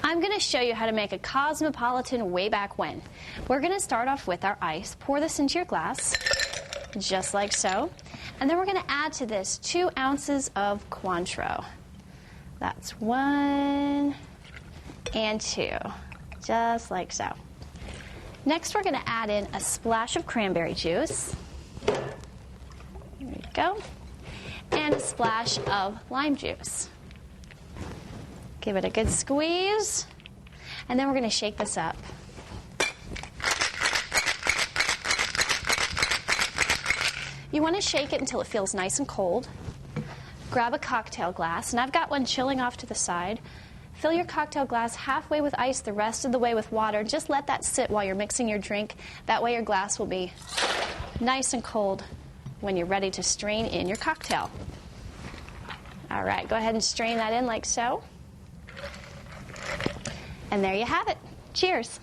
I'm going to show you how to make a Cosmopolitan Way Back When. We're going to start off with our ice. Pour this into your glass, just like so. And then we're going to add to this 2 ounces of Cointreau. That's 1 and 2, just like so. Next, we're going to add in a splash of cranberry juice. There we go. And a splash of lime juice. Give it a good squeeze, and then we're going to shake this up. You want to shake it until it feels nice and cold. Grab a cocktail glass, and I've got one chilling off to the side. Fill your cocktail glass halfway with ice, the rest of the way with water. Just let that sit while you're mixing your drink. That way your glass will be nice and cold when you're ready to strain in your cocktail. All right, go ahead and strain that in like so. And there you have it. Cheers.